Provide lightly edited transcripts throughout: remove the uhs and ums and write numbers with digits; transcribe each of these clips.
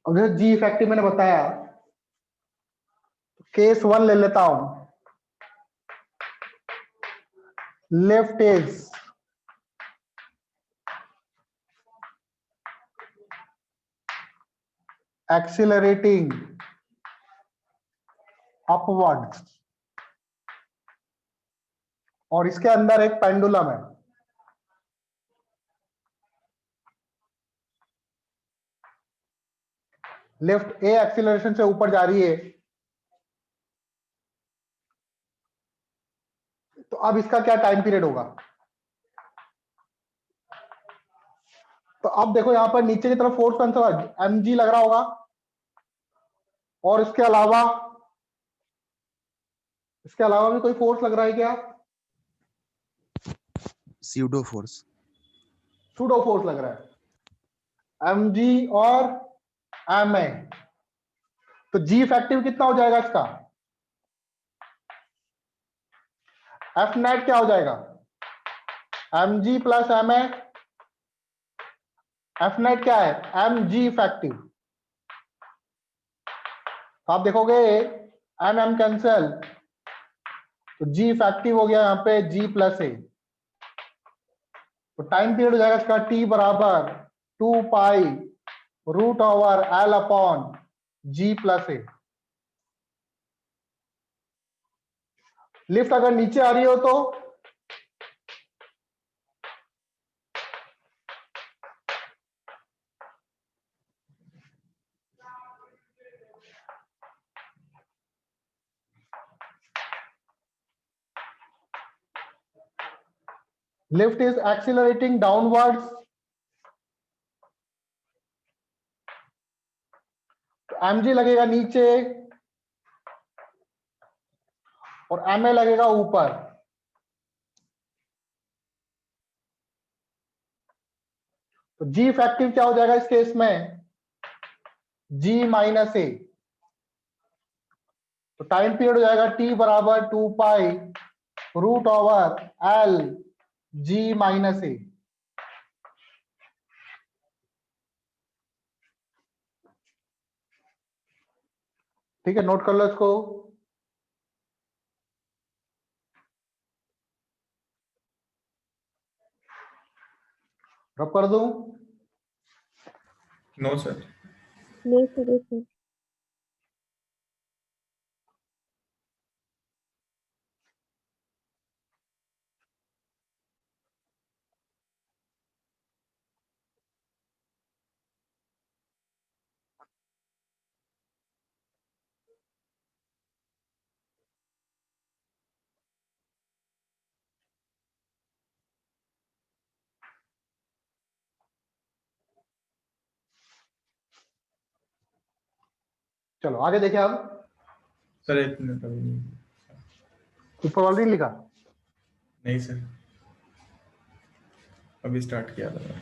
अब जैसे जी इफेक्टिव मैंने बताया, केस 1 ले लेता हूं, लिफ्ट इज एक्सिलरेटिंग अपवर्ड, और इसके अंदर एक पेंडुलम है। लिफ्ट ए एक्सिलरेशन से ऊपर जा रही है, तो अब इसका क्या टाइम पीरियड होगा? तो अब देखो यहां पर नीचे की तरफ फोर्स कौन सा एम जी लग रहा होगा, और इसके अलावा भी कोई फोर्स लग रहा है क्या? Pseudo force. सूडो फोर्स लग रहा है, एम जी और एम ए। तो जी इफेक्टिव कितना हो जाएगा इसका? एफ नेट क्या हो जाएगा? M G plus M A. F net क्या है? एम जी इफेक्टिव। तो आप देखोगे एम एम कैंसल, तो जी इफेक्टिव हो गया यहां पे जी प्लस ए। तो टाइम पीरियड हो जाएगा इसका टी बराबर 2 pi root over L upon g plus a. Lift अगर नीचे आ रही हो तो लिफ्ट इज एक्सिलरेटिंग डाउनवर्ड्स, तो एम जी लगेगा नीचे और एम ए लगेगा ऊपर। तो जी इफेक्टिव क्या हो जाएगा इस केस में? G minus a. तो टाइम पीरियड हो जाएगा टी बराबर 2 pi root over L g minus a. ठीक है, नोट कर लो इसको। रब कर दूं? No sir. नहीं सर। चलो आगे देखिए। अब सर एक मिनट, अभी नहीं। ऊपर वाला नहीं लिखा? नहीं सर, अभी स्टार्ट किया था।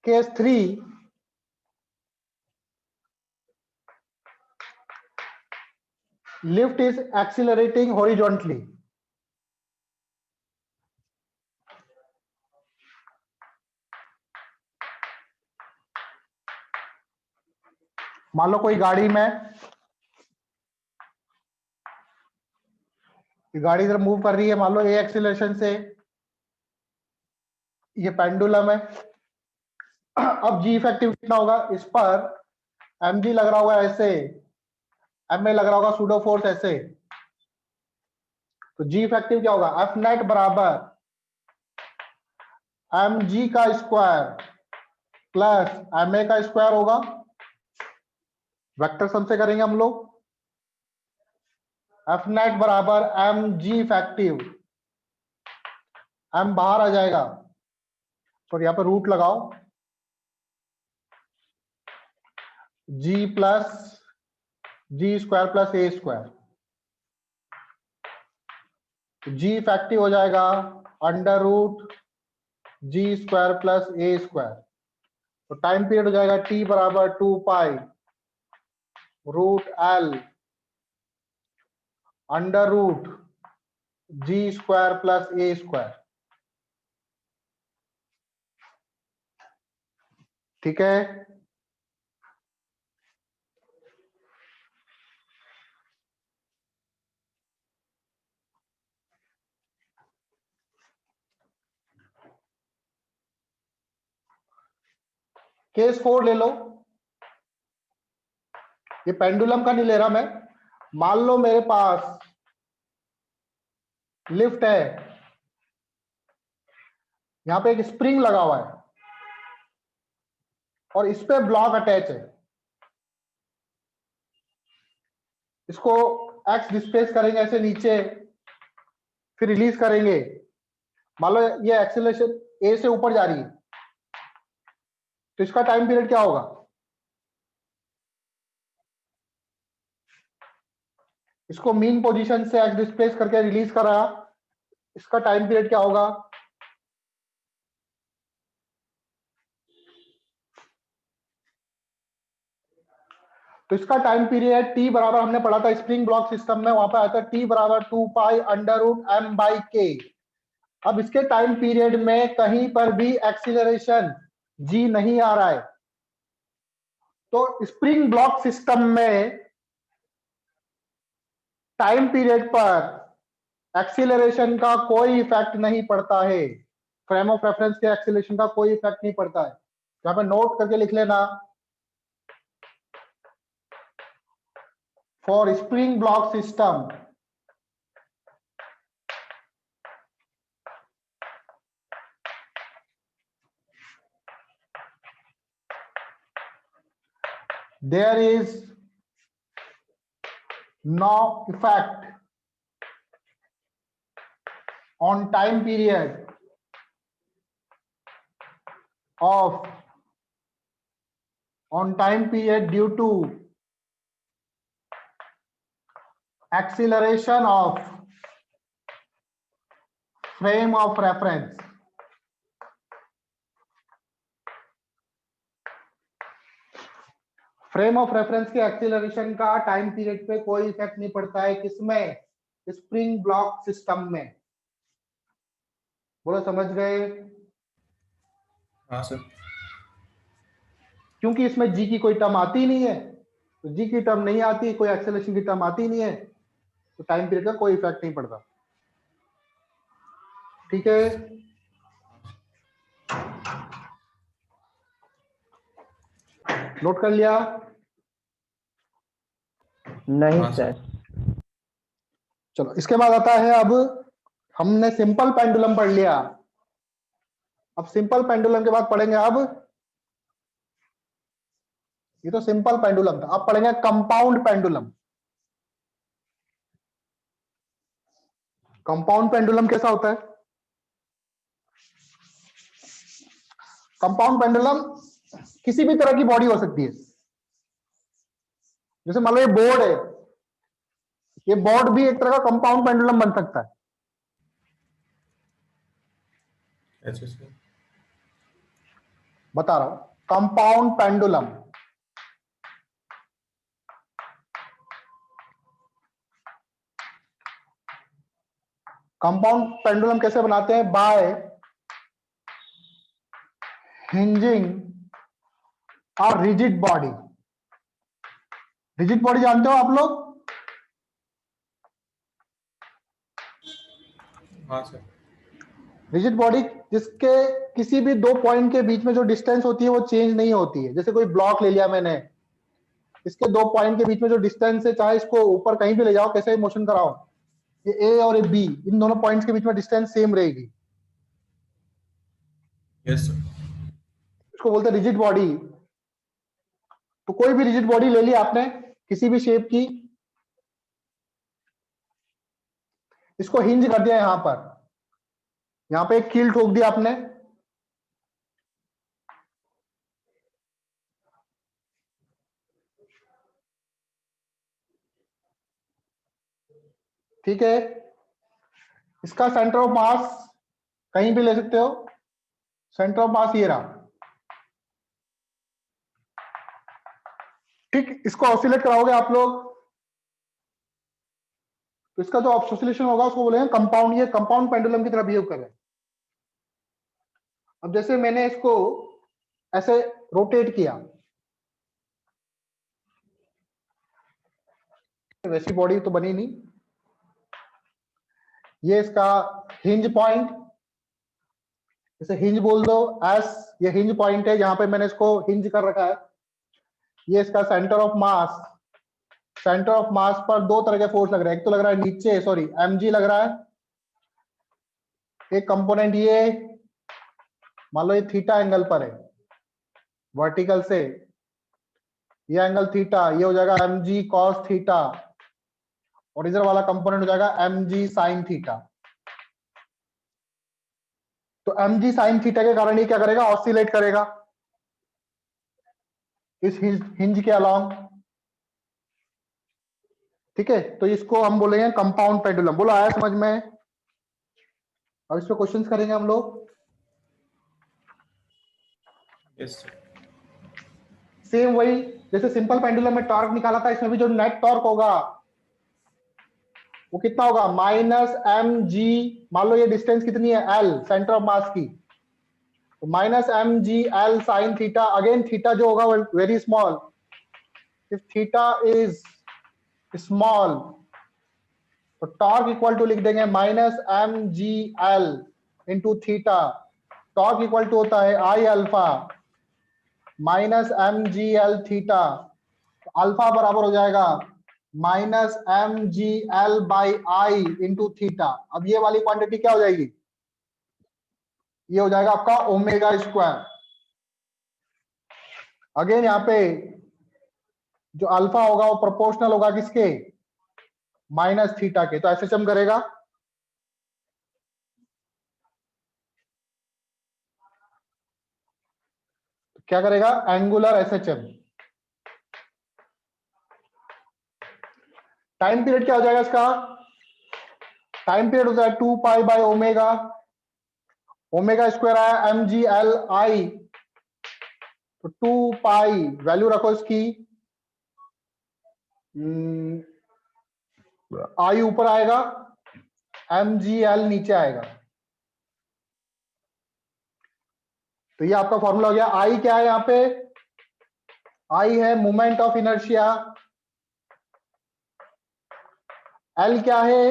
Case 3, lift is accelerating horizontally. मान लो कोई गाड़ी में, गाड़ी इधर मूव कर रही है, मान लो ए एक्सीलरेशन से, ये पेंडुलम है। अब जी इफेक्टिव कितना होगा इस पर? एम जी लग रहा होगा ऐसे, एम ए लग रहा होगा सूडो फोर्स ऐसे। तो जी इफेक्टिव क्या होगा? एफ नेट बराबर एम जी का स्क्वायर प्लस एम ए का स्क्वायर होगा। वेक्टर सम से करेंगे हम लोग। एफ नेट बराबर एम जी इफेक्टिव, एम बाहर आ जाएगा तो यहां पर रूट लगाओ, g plus g square plus a square. G effective हो जाएगा under root g square plus a square. तो टाइम पीरियड हो जाएगा टी बराबर 2 pi root L under root g square plus a square. ठीक है, केस 4 ले लो। ये पेंडुलम का नहीं ले रहा मैं। मान लो मेरे पास लिफ्ट है, यहां पे एक स्प्रिंग लगा हुआ है और इस पे ब्लॉक अटैच है। इसको एक्स डिस्प्लेस करेंगे ऐसे नीचे, फिर रिलीज करेंगे। मान लो ये एक्सेलरेशन ए से ऊपर जा रही है, तो इसका टाइम पीरियड क्या होगा? इसको मीन पोजीशन से एक्स डिस्प्लेस करके रिलीज करा, इसका टाइम पीरियड क्या होगा? तो इसका टाइम पीरियड टी बराबर, हमने पढ़ा था स्प्रिंग ब्लॉक सिस्टम में, वहां पे आता है टी बराबर 2 pi under root M by K. अब इसके टाइम पीरियड में कहीं पर भी एक्सीलरेशन जी नहीं आ रहा है, तो स्प्रिंग ब्लॉक सिस्टम में टाइम पीरियड पर एक्सीलरेशन का कोई इफेक्ट नहीं पड़ता है। फ्रेम ऑफ रेफरेंस के एक्सीलरेशन का कोई इफेक्ट नहीं पड़ता है। यहां पे नोट करके लिख लेना, for spring block system there is no effect on time period due to acceleration of frame of reference। Frame of reference के एक्सीलरेशन का टाइम पीरियड पे कोई इफेक्ट नहीं पड़ता है। किसमें? स्प्रिंग ब्लॉक सिस्टम में। बोलो समझ गए? हाँ सर। क्योंकि इसमें जी की कोई टर्म आती नहीं है, तो जी की टर्म नहीं आती, कोई एक्सेलरेशन की टर्म आती नहीं है, तो टाइम पीरियड का कोई इफेक्ट नहीं पड़ता। ठीक है, नोट कर लिया? नहीं हाँ सर। सर। चलो इसके बाद आता है, अब हमने सिंपल पेंडुलम पढ़ लिया। अब सिंपल पेंडुलम के बाद पढ़ेंगे, अब ये तो सिंपल पेंडुलम था, अब पढ़ेंगे कंपाउंड पेंडुलम। कंपाउंड पेंडुलम कैसा होता है? कंपाउंड पेंडुलम किसी भी तरह की बॉडी हो सकती है। जैसे मान लो ये बोर्ड है, ये बोर्ड भी एक तरह का कंपाउंड पेंडुलम बन सकता है। अच्छा सर। बता रहा हूं, कंपाउंड पेंडुलम कंपाउंड पेंडुलम कैसे बनाते हैं? बाय हिंजिंग और रिजिड बॉडी। रिजिड बॉडी जानते हो आप लोग? हाँ सर। रिजिड बॉडी जिसके किसी भी दो पॉइंट के बीच में जो डिस्टेंस होती है वो चेंज नहीं होती है। जैसे कोई ब्लॉक ले लिया मैंने, इसके दो पॉइंट के बीच में जो डिस्टेंस है, चाहे इसको ऊपर कहीं भी ले जाओ, कैसे भी मोशन कराओ, ये ए और ये बी, इन दोनों पॉइंट्स के बीच में डिस्टेंस सेम रहेगी। Yes sir. इसको बोलते हैं रिजिड बॉडी। तो कोई भी रिजिड बॉडी ले ली आपने किसी भी शेप की, इसको हिंज कर दिया यहां पर, यहां पे एक कील ठोक दिया आपने, ठीक है, इसका सेंटर ऑफ मास कहीं भी ले सकते हो, सेंटर ऑफ मास ये रहा। ठीक, इसको ऑसिलेट कराओगे आप लोग तो इसका जो ऑसिलेशन होगा उसको बोलेंगे कंपाउंड। ये कंपाउंड पेंडुलम की तरह बिहेव कर रहे हैं। अब जैसे मैंने इसको ऐसे रोटेट किया, वैसी बॉडी तो बनी नहीं। ये इसका हिंज पॉइंट, इसे हिंज बोल दो, एस ये हिंज पॉइंट है जहां पे मैंने इसको हिंज कर रखा है। ये इसका centre of mass, centre of mass पर दो तरह के फोर्स लग रहे हैं। एक तो लग रहा है नीचे, सॉरी mg लग रहा है, एक कंपोनेंट ये मान लो ये थीटा एंगल पर है, वर्टिकल से ये एंगल थीटा, ये हो जाएगा mg cos थीटा, और इधर वाला कंपोनेंट हो जाएगा mg sin थीटा। तो mg sin थीटा के कारण ये क्या करेगा, ऑसिलेट करेगा इस हिंज के अलोंग। ठीक है, तो इसको हम बोलेंगे कंपाउंड पेंडुलम। बोलो आया समझ में? अब इस पे क्वेश्चंस करेंगे हम लोग। Yes sir. सेम वही जैसे सिंपल पेंडुलम में टॉर्क निकाला था, इसमें भी जो नेट टॉर्क होगा वो कितना होगा, माइनस एम जी। मान लो ये डिस्टेंस कितनी है, एल, सेंटर ऑफ मास की, तो minus m g l sine theta. Again theta जो होगा very small, if theta is small तो टॉर्क इक्वल टू लिख देंगे minus m g l into theta. Torque equal to होता है I alpha minus m g l theta. Alpha बराबर हो जाएगा minus m g l by I into theta. अब ये वाली क्वांटिटी क्या हो जाएगी, ये हो जाएगा आपका ओमेगा स्क्वायर। अगेन यहाँ पे जो अल्फा होगा वो प्रोपोर्शनल होगा किसके, माइनस थीटा के। तो एसएचएम करेगा, तो क्या करेगा, एंगुलर एसएचएम। टाइम पीरियड क्या हो जाएगा इसका, टाइम पीरियड होता है 2 pi by omega, omega square आया एम जी एल आई, तो 2 पाई वैल्यू रखो इसकी, आई ऊपर आएगा, एम जी एल नीचे आएगा। तो ये आपका फॉर्मूला हो गया। आई क्या है यहाँ पे, आई है मोमेंट ऑफ इनर्शिया, एल क्या है,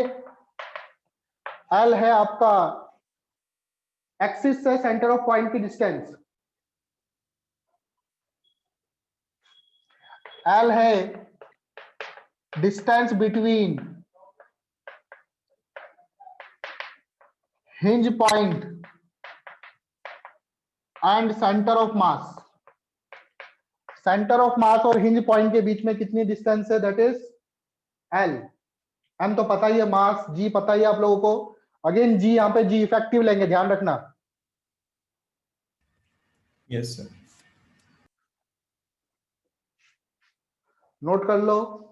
एल है आपका एक्सिस से सेंटर ऑफ पॉइंट की डिस्टेंस, एल है distance between hinge point and centre of mass. Centre of mass और हिंज पॉइंट के बीच में कितनी डिस्टेंस है, दैट इज एल। एम तो पता ही है, मास जी पता ही है आप लोगों को। अगेन जी यहाँ पे जी इफेक्टिव लेंगे, ध्यान रखना। Yes sir. नोट कर लो।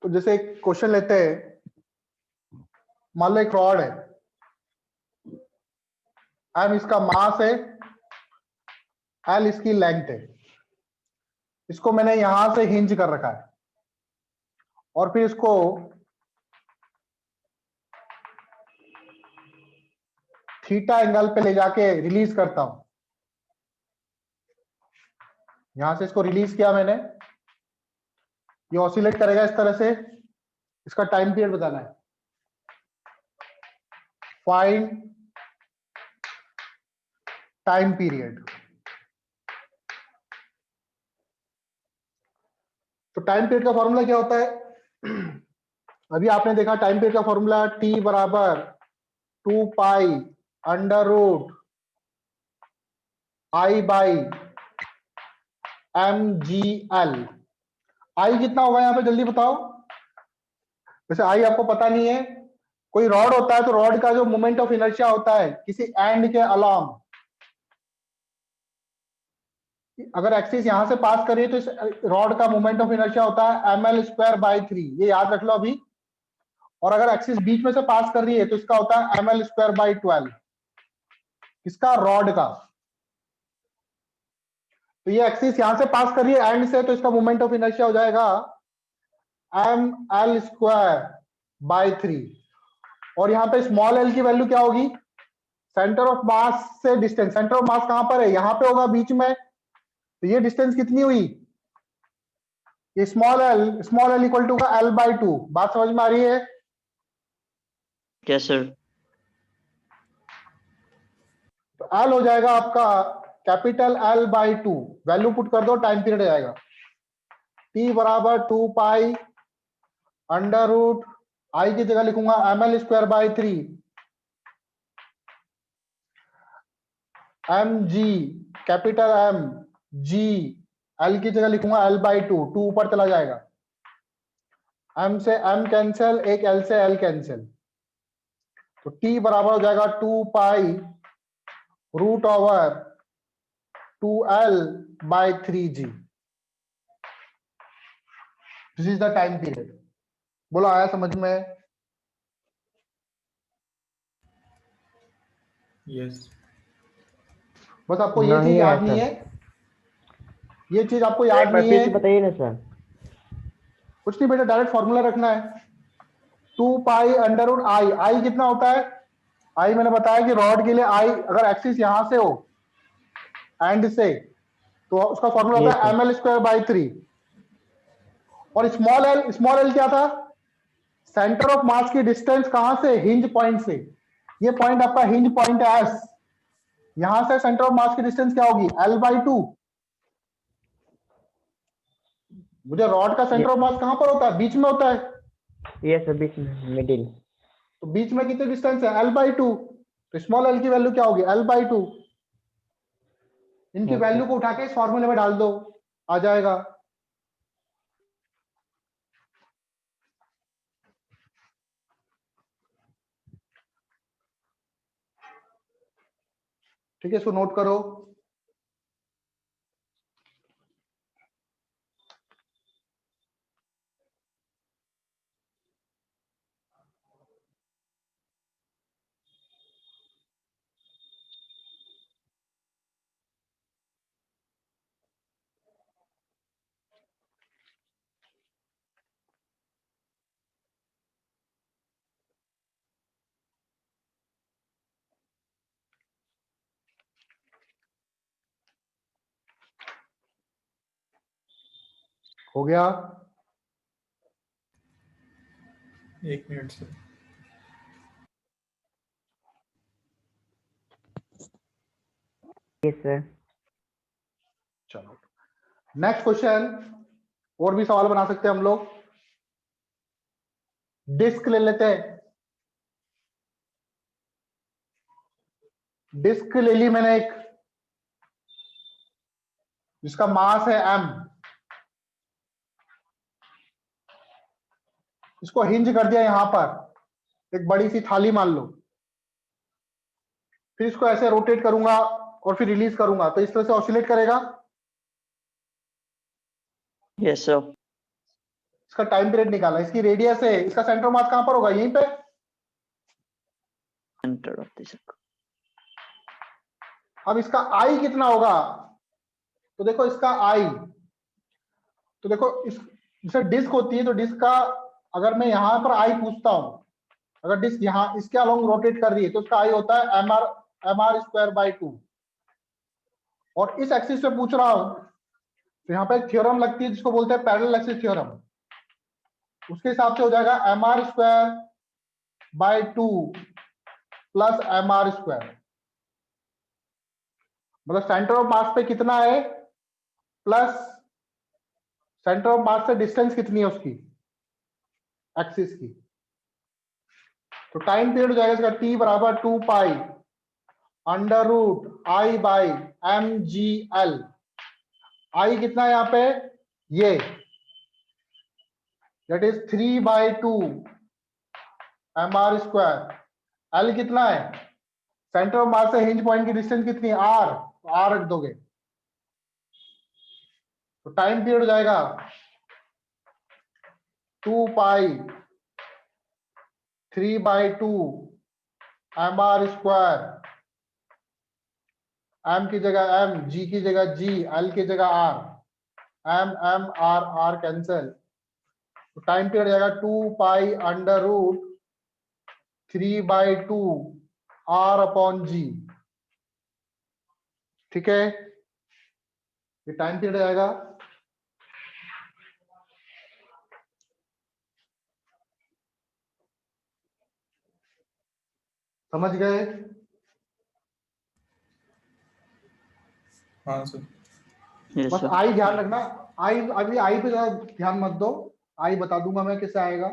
तो जैसे एक क्वेश्चन लेते हैं, मान लो एक रॉड है, एम इसका मास है, एल इसकी लेंथ है। इसको मैंने यहां से हिंज कर रखा है और फिर इसको थीटा एंगल पे ले जाके रिलीज करता हूं। यहां से इसको रिलीज किया मैंने, ये ऑसिलेट करेगा इस तरह से। इसका टाइम पीरियड बताना है, फाइंड टाइम पीरियड। तो टाइम पीरियड का फॉर्मूला क्या होता है, अभी आपने देखा टाइम पीरियड का फॉर्मूला टी बराबर 2 pi under root I by M g L. I कितना होगा यहाँ पे जल्दी बताओ। वैसे आई आपको पता नहीं है। कोई रॉड होता है तो रॉड का जो मोमेंट ऑफ इनर्शिया होता है किसी एंड के अलोंग, अगर एक्सिस यहां से पास करिए तो इस रॉड का मोमेंट ऑफ इनर्शिया होता है ml²/3, ये याद रख लो अभी। और अगर एक्सिस बीच में से पास कर रही है तो इसका होता है ml²/12, किसका, रॉड का। तो ये एक्सिस यहां से पास कर रही है एंड से, तो इसका मोमेंट ऑफ इनर्शिया हो जाएगा ml²/3। और यहाँ पे स्मॉल एल की वैल्यू क्या होगी, सेंटर ऑफ मास से डिस्टेंस। सेंटर ऑफ मास कहां पर है, यहां पे होगा बीच में। तो ये डिस्टेंस कितनी हुई, ये स्मॉल एल इक्वल टू का l/2। बात समझ में आ रही है। Yes sir. तो एल हो जाएगा आपका कैपिटल L/2, वैल्यू पुट कर दो, टाइम पीरियड आएगा t बराबर 2 पाई अंडर रूट आई की जगह लिखूंगा ml²/3 mg capital M g L की जगह लिखूंगा L/2, 2 ऊपर चला जाएगा, M से M कैंसिल, एक L से L कैंसिल। तो t बराबर हो जाएगा 2 pi root over 2l/3g। This is the time period. बोलो आया समझ में। Yes. बस आपको ये चीज याद नहीं है, ये चीज आपको याद नहीं है। बताइए ना सर। कुछ नहीं बेटा, डायरेक्ट फॉर्मूला रखना है। 2 पाई अंडर रूट आई, आई कितना होता है, आई मैंने बताया कि रॉड के लिए आई अगर एक्सिस यहां से हो एंड से तो उसका फॉर्मूला होता है ml²/3। और स्मॉल एल क्या था, सेंटर ऑफ मास की डिस्टेंस कहां से, हिंज पॉइंट से। ये पॉइंट आपका हिंज पॉइंट है एस, यहां से सेंटर ऑफ मास की डिस्टेंस क्या होगी, l/2। मुझे रॉड का सेंटर ऑफ मास कहां पर होता है, बीच में होता है। यस सर, बीच में, मिडिल। तो बीच में कितनी डिस्टेंस है, l/2। तो स्मॉल एल की वैल्यू क्या होगी, l/2। इनकी Okay. वैल्यू को उठा के इस फॉर्मूले में डाल दो, आ जाएगा। ठीक है, इसको नोट करो। हो गया। 1 मिनट सर। Yes sir. चलो नेक्स्ट क्वेश्चन, और भी सवाल बना सकते हैं हम लोग। डिस्क ले लेते हैं, डिस्क ले ली मैंने एक, जिसका मास है m। इसको हिंज कर दिया यहां पर, एक बड़ी सी थाली मान लो। फिर इसको ऐसे रोटेट करूंगा और फिर रिलीज करूंगा, तो इस तरह से ऑसिलेट करेगा। Yes sir. इसका टाइम पीरियड निकाला, इसकी रेडियस है, इसका सेंटर मास कहां पर होगा, यहीं पे। Centre of the circle. अब इसका आई कितना होगा, तो देखो इसका आई, तो देखो इस जैसे डिस्क होती है तो डिस्क का अगर मैं यहां पर आई पूछता हूं, अगर डिस्क यहां इसके अलोंग रोटेट कर रही है तो उसका आई होता है mr²/2। और इस एक्सिस पे पूछ रहा हूं तो यहाँ पे एक थ्योरम लगती है जिसको बोलते हैं पैरेलल एक्सिस थ्योरम। उसके हिसाब से हो जाएगा mr²/2 प्लस mr²। मतलब सेंटर ऑफ मास पे कितना है प्लस सेंटर ऑफ मास से डिस्टेंस कितनी है उसकी, एक्सिस की। तो टाइम पीरियड हो जाएगा इसका टी बराबर 2 pi under root I by M g L. I कितना है यहाँ पे, ये that is 3/2 M R square. L कितना है, सेंटर ऑफ मास से हिंज पॉइंट की डिस्टेंस कितनी है, आर, तो आर रख दोगे। तो टाइम पीरियड हो जाएगा 2 पाई 3/2 एम आर स्क्वायर, एम की जगह एम, जी की जगह जी, एल की जगह R, M M R R cancel. तो टाइम पीरियड जाएगा 2 pi under root 3/2 R upon g. ठीक है, ये टाइम पीरियड आएगा। समझ गए? हाँ सर। Yes, बस sir. आई ध्यान रखना, आई अभी आई पे ज्यादा ध्यान मत दो, आई बता दूंगा मैं कैसे आएगा।